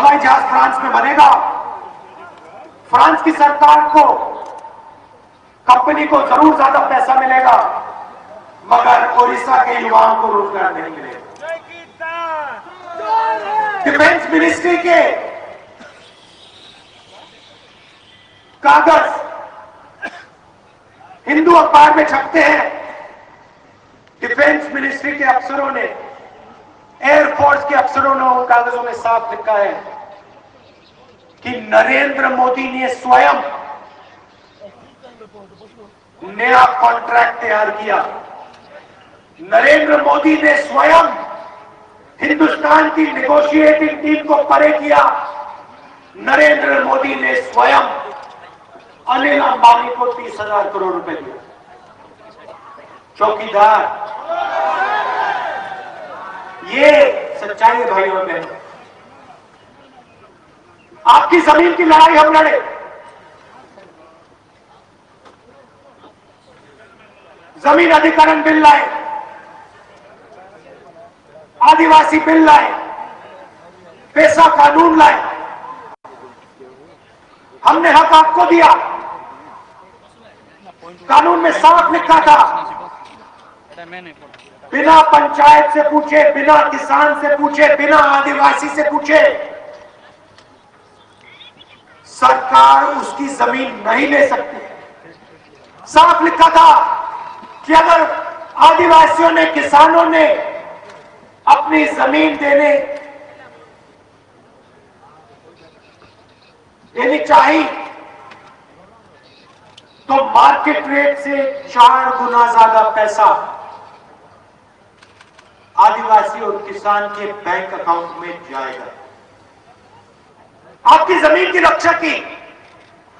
हवाई जहाज फ्रांस में बनेगा। फ्रांस की सरकार को, कंपनी को जरूर ज्यादा पैसा मिलेगा, मगर ओडिशा के युवाओं को रोजगार नहीं मिलेगा। डिफेंस मिनिस्ट्री के कागज हिंदू अखबार में छपते हैं। डिफेंस मिनिस्ट्री के अफसरों ने, एयरफोर्स के अफसरों ने उन कागजों में साफ लिखा है कि नरेंद्र मोदी ने स्वयं नया कॉन्ट्रैक्ट तैयार किया। नरेंद्र मोदी ने स्वयं हिंदुस्तान की नेगोशिएटिंग टीम को परे किया। नरेंद्र मोदी ने स्वयं अनिल अंबानी को 30,000 करोड़ रुपए दिया। चौकीदार, ये सच्चाई है भाइयों और बहनों। आपकी जमीन की लड़ाई हम लड़े, जमीन अधिकरण बिल लाए, आदिवासी बिल लाए, पेशा कानून लाए। हमने हक आपको दिया। कानून में साफ लिखा था, बिना पंचायत से पूछे, बिना किसान से पूछे, बिना आदिवासी से पूछे सरकार उसकी जमीन नहीं ले सकती। साफ लिखा था कि अगर आदिवासियों ने, किसानों ने अपनी जमीन देनी चाहिए तो मार्केट रेट से 4 गुना ज्यादा पैसा आदिवासी और किसान के बैंक अकाउंट में जाएगा। आपकी जमीन की रक्षा की,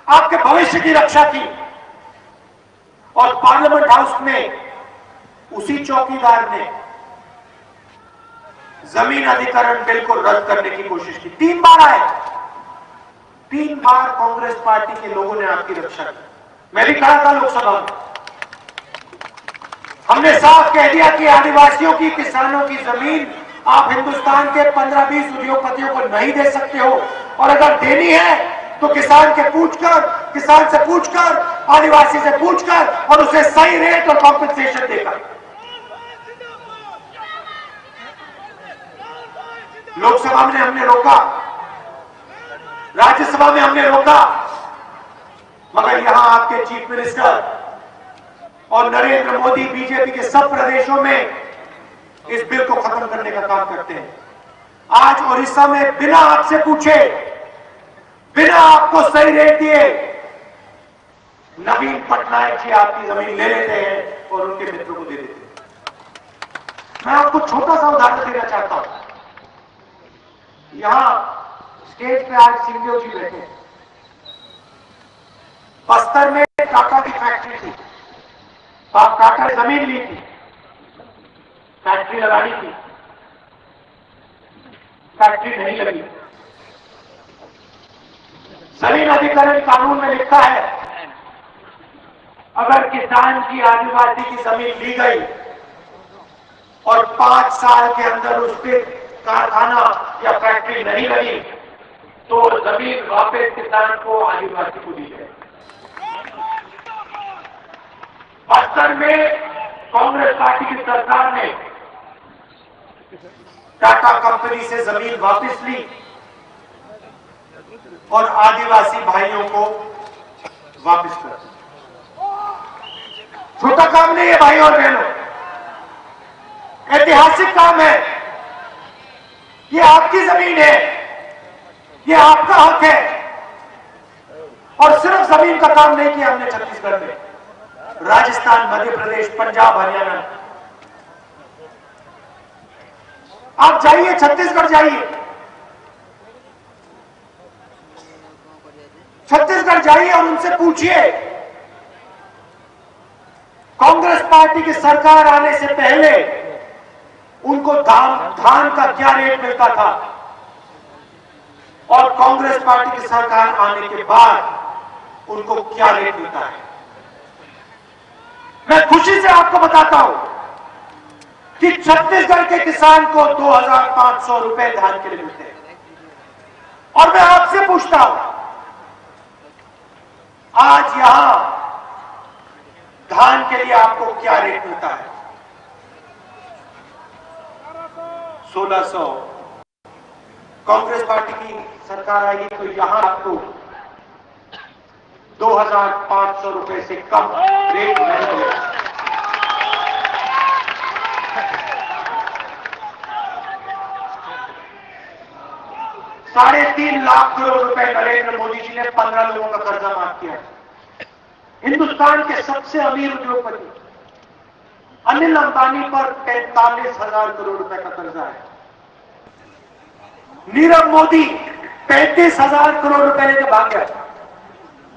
आपके भविष्य की रक्षा की। और पार्लियामेंट हाउस में उसी चौकीदार ने जमीन अधिकरण बिल को रद्द करने की कोशिश की। 3 बार आए, 3 बार कांग्रेस पार्टी के लोगों ने आपकी रक्षा की। मैं भी खड़ा था लोकसभा में। हमने साफ कह दिया कि आदिवासियों की, किसानों की जमीन आप हिंदुस्तान के 15-20 उद्योगपतियों को नहीं दे सकते हो, और अगर देनी है तो किसान से पूछकर, आदिवासी से पूछकर, और उसे सही रेट और कॉम्पेंसेशन देकर। लोकसभा में हमने रोका, राज्यसभा में हमने रोका, मगर यहां आपके चीफ मिनिस्टर और नरेंद्र मोदी बीजेपी के सब प्रदेशों में इस बिल को खत्म करने का काम करते हैं। आज ओडिशा में बिना आपसे पूछे, बिना आपको सही रेट दिए, नवीन पटनायक जी आपकी जमीन ले लेते हैं और उनके मित्रों को दे देते हैं। मैं आपको छोटा सा उदाहरण देना चाहता हूं। यहां स्टेज पे आज सिंहदेव जी बैठे हैं। बस्तर में टाटा की फैक्ट्री थी, टाटा ने जमीन ली थी, फैक्ट्री लगानी थी, फैक्ट्री नहीं लगी। जमीन अधिकरण कानून में लिखा है, अगर किसान की, आदिवासी की जमीन ली गई और 5 साल के अंदर उस पर कारखाना या फैक्ट्री नहीं लगी तो जमीन वापस किसान को, आदिवासी को दी जाए। बस्तर में कांग्रेस पार्टी की सरकार ने टाटा कंपनी से जमीन वापस ली और आदिवासी भाइयों को वापस कर दिया। छोटा काम नहीं है भाइयों और बहनों, ऐतिहासिक काम है। ये आपकी जमीन है, ये आपका हक है। और सिर्फ जमीन का काम नहीं किया हमने छत्तीसगढ़ में, राजस्थान, मध्य प्रदेश, पंजाब, हरियाणा। आप जाइए, छत्तीसगढ़ जाइए, छत्तीसगढ़ जाइए और उनसे पूछिए कांग्रेस पार्टी की सरकार आने से पहले उनको धान का क्या रेट मिलता था और कांग्रेस पार्टी की सरकार आने के बाद उनको क्या रेट मिलता है। मैं खुशी से आपको बताता हूं कि छत्तीसगढ़ के किसान को 2,500 रुपए धान के लिए मिलते हैं। पूछता हूं, आज यहां धान के लिए आपको क्या रेट मिलता है? 1600। कांग्रेस पार्टी की सरकार आएगी तो यहां आपको 2500 रुपए से कम रेट नहीं मिलेगा। 3.5 लाख करोड़ रुपए नरेंद्र मोदी जी ने 15 लोगों का कर्जा माफ किया। हिंदुस्तान के सबसे अमीर उद्योगपति अनिल अंबानी पर 45,000 करोड़ रुपए का कर्जा है। नीरव मोदी 35,000 करोड़ रुपए लेकर भाग गया।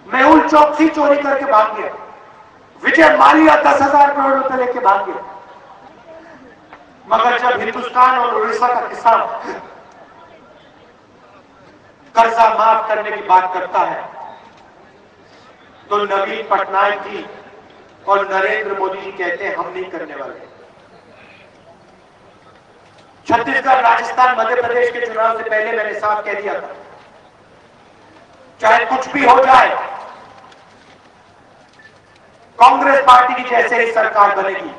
मेहुल चोकसी चोरी करके भाग गया। विजय माल्या 10,000 करोड़ रुपए लेके भाग गया। मगर जब हिंदुस्तान और उड़ीसा का किसान कर्जा माफ करने की बात करता है तो नवीन पटनायक जी और नरेंद्र मोदी जी कहते हैं हम नहीं करने वाले। छत्तीसगढ़, राजस्थान, मध्य प्रदेश के चुनाव से पहले मैंने साफ कह दिया था, चाहे कुछ भी हो जाए, कांग्रेस पार्टी की जैसे ही सरकार बनेगी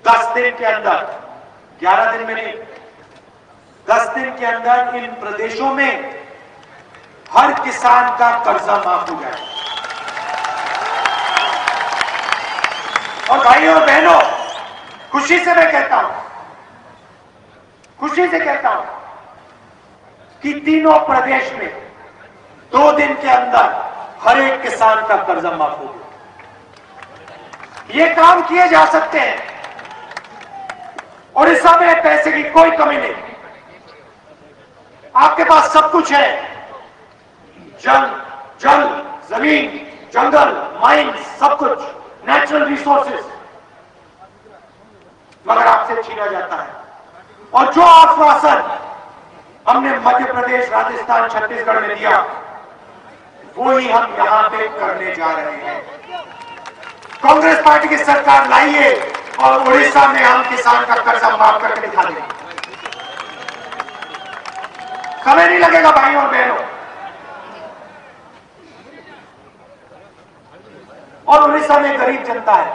10 दिन के अंदर, 11 दिन में नहीं, 10 दिन के अंदर इन प्रदेशों में हर किसान का कर्जा माफ हो जाए। और भाइयों और बहनों, खुशी से मैं कहता हूं, खुशी से कहता हूं कि तीनों प्रदेश में 2 दिन के अंदर हर एक किसान का कर्जा माफ हो गया। ये काम किए जा सकते हैं। उड़ीसा में पैसे की कोई कमी नहीं, आपके पास सब कुछ है, जल, जमीन, जंगल, माइंस, सब कुछ, नेचुरल रिसोर्सेस, मगर आपसे छीना जाता है। और जो आश्वासन हमने मध्य प्रदेश, राजस्थान, छत्तीसगढ़ में दिया, वो ही हम यहां पे करने जा रहे हैं। कांग्रेस पार्टी की सरकार लाइए और उड़ीसा में हम किसान का कर्जा माफ करके दिखा देंगे। समय नहीं लगेगा भाइयों और बहनों। और उड़ीसा में गरीब जनता है,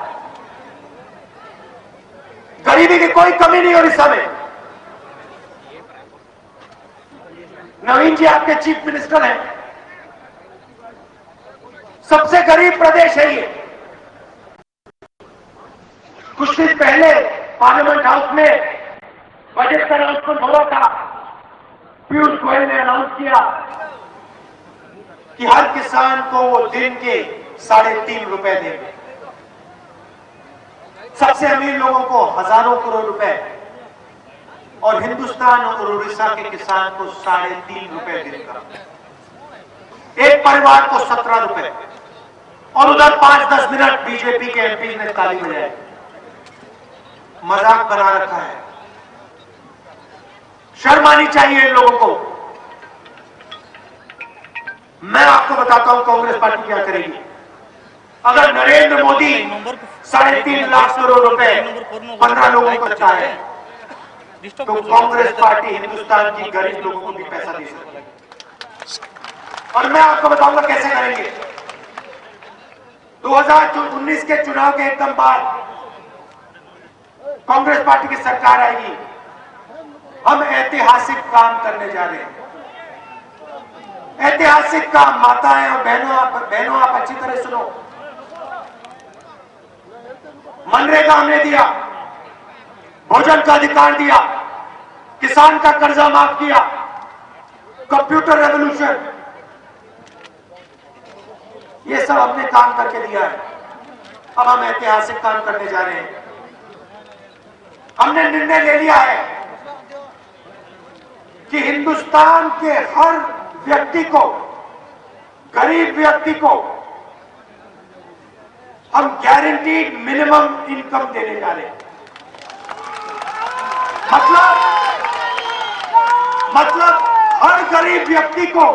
गरीबी की कोई कमी नहीं उड़ीसा में। नवीन जी आपके चीफ मिनिस्टर हैं, सबसे गरीब प्रदेश है ये। कुछ दिन पहले पार्लियामेंट हाउस में बजट का अनाउंसमेंट हो रहा था, पीयूष गोयल ने अनाउंस किया कि हर किसान को वो दिन के 3.5 रुपए देंगे। सबसे अमीर लोगों को हजारों करोड़ रुपए और हिंदुस्तान और उड़ीसा के किसान को 3.5 रुपए देगा। एक परिवार को 17 रुपए और उधर 5-10 मिनट बीजेपी के एमपी ने ताली बजाई। मजाक बना रखा है। शर्म आनी चाहिए इन लोगों को। मैं आपको बताता हूं कांग्रेस पार्टी क्या करेगी। अगर नरेंद्र मोदी 3.5 लाख करोड़ रुपए 15 लोगों को चाहे तो कांग्रेस पार्टी हिंदुस्तान की गरीब लोगों को भी पैसा दे सकती है। और मैं आपको बताऊंगा कैसे करेंगे। 2019 के चुनाव के एकदम बाद कांग्रेस पार्टी की सरकार आएगी। हम ऐतिहासिक काम करने जा रहे हैं। ऐतिहासिक काम, माताएं और बहनों आप अच्छी तरह सुनो। मनरेगा हमने दिया, भोजन का अधिकार दिया, किसान का कर्जा माफ किया, कंप्यूटर रेवोल्यूशन, ये सब हमने काम करके दिया है। अब हम ऐतिहासिक काम करने जा रहे हैं। हमने निर्णय ले लिया है कि हिंदुस्तान के हर व्यक्ति को, गरीब व्यक्ति को हम गारंटीड मिनिमम इनकम देने जा रहे हैं। मतलब हर गरीब व्यक्ति को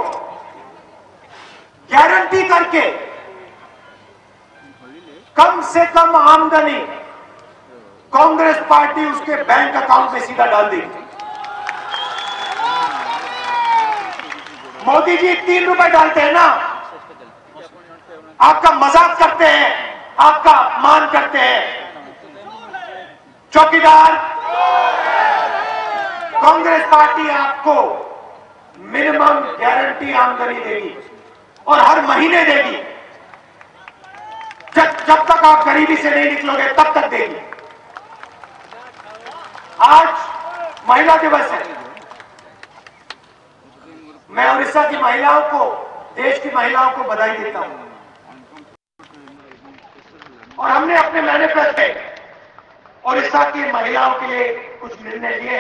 गारंटी करके कम से कम आमदनी कांग्रेस पार्टी उसके बैंक अकाउंट में सीधा डाल देगी। मोदी जी 3 रुपए डालते हैं ना, आपका मजाक करते हैं, आपका अपमान करते हैं। चौकीदार, कांग्रेस पार्टी आपको मिनिमम गारंटी आमदनी देगी और हर महीने देगी। जब तक आप गरीबी से नहीं निकलोगे तब तक देगी। आज महिला दिवस है। मैं उड़ीसा की महिलाओं को, देश की महिलाओं को बधाई देता हूं। और हमने अपने मैनिफेस्टो उड़ीसा की महिलाओं के लिए कुछ निर्णय लिए।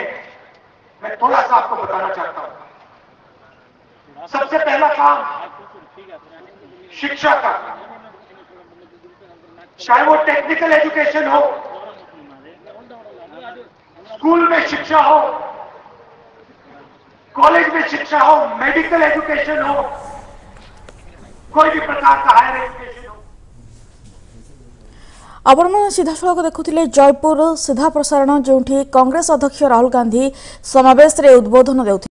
मैं थोड़ा सा आपको बताना चाहता हूं। सबसे पहला काम शिक्षा का, चाहे वो टेक्निकल एजुकेशन हो, स्कूल में शिक्षा हो, कॉलेज में शिक्षा हो, मेडिकल एजुकेशन हो, कोई भी प्रकार का हायर एजुकेशन हो। आपण सीधा सड़क देखुले जयपुर सीधा प्रसारण जो कांग्रेस अध्यक्ष राहुल गांधी समावेश रे उद्बोधन देउथिले।